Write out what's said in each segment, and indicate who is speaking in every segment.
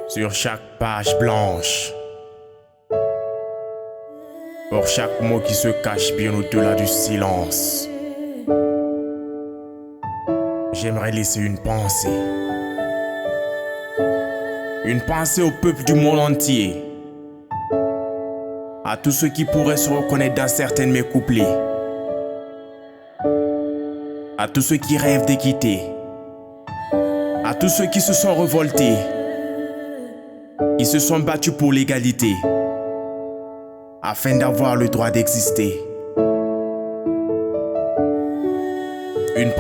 Speaker 1: Sur chaque page blanche, pour chaque mot qui se cache bien au-delà du silence, j'aimerais laisser une pensée. Une pensée au peuple du monde entier, à tous ceux qui pourraient se reconnaître dans certains de mes couplets, à tous ceux qui rêvent d'équité, à tous ceux qui se sont révoltés, qui se sont battus pour l'égalité, afin d'avoir le droit d'exister. Une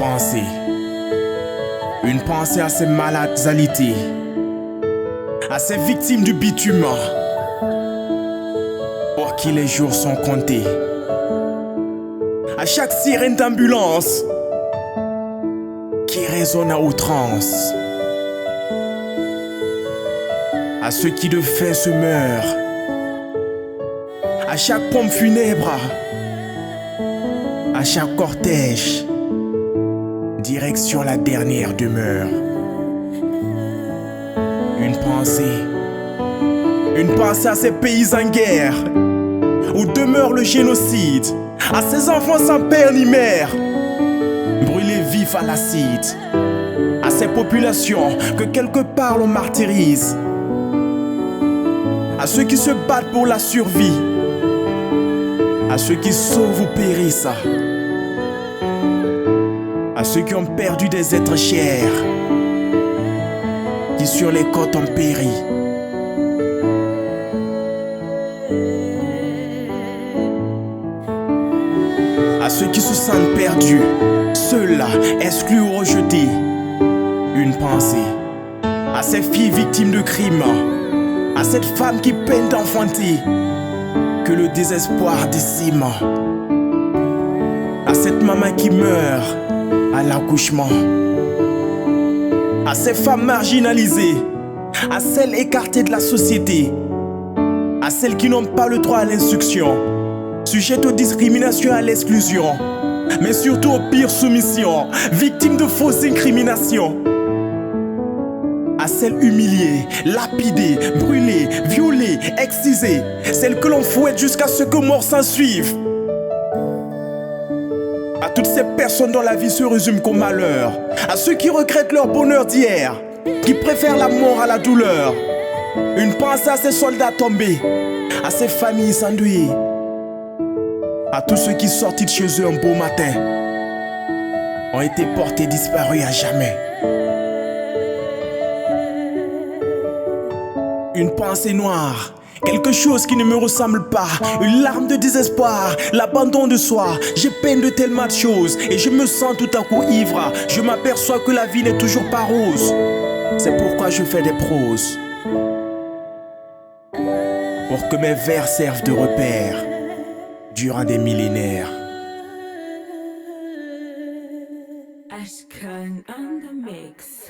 Speaker 1: pensée à ces malades alités, à ces victimes du bitume, pour qui les jours sont comptés, à chaque sirène d'ambulance qui résonne à outrance, à ceux qui de faim se meurent, à chaque pompe funèbre, à chaque cortège, direction la dernière demeure. Une pensée à ces pays en guerre, où demeure le génocide, à ces enfants sans père ni mère, brûlés vifs à l'acide, à ces populations que quelque part l'on martyrise, à ceux qui se battent pour la survie, à ceux qui sauvent ou périssent, à ceux qui ont perdu des êtres chers, qui sur les côtes ont péri. À ceux qui se sentent perdus, seuls, exclus ou rejetés. Une pensée à ces filles victimes de crimes, à cette femme qui peine d'enfanter, que le désespoir décime, à cette maman qui meurt à l'accouchement, à ces femmes marginalisées, à celles écartées de la société, à celles qui n'ont pas le droit à l'instruction, sujettes aux discriminations et à l'exclusion, mais surtout aux pires soumissions, victimes de fausses incriminations, à celles humiliées, lapidées, brûlées, violées, excisées, celles que l'on fouette jusqu'à ce que mort s'en suive. À toutes ces personnes dont la vie se résume qu'au malheur, à ceux qui regrettent leur bonheur d'hier, qui préfèrent la mort à la douleur. Une pensée à ces soldats tombés, à ces familles endeuillées, à tous ceux qui sortis de chez eux un beau matin ont été portés disparus à jamais. Une pensée noire, quelque chose qui ne me ressemble pas, une larme de désespoir, l'abandon de soi. J'ai peine de tellement de choses et je me sens tout à coup ivre. Je m'aperçois que la vie n'est toujours pas rose. C'est pourquoi je fais des proses, pour que mes vers servent de repère durant des millénaires.
Speaker 2: Ashkan on the mix.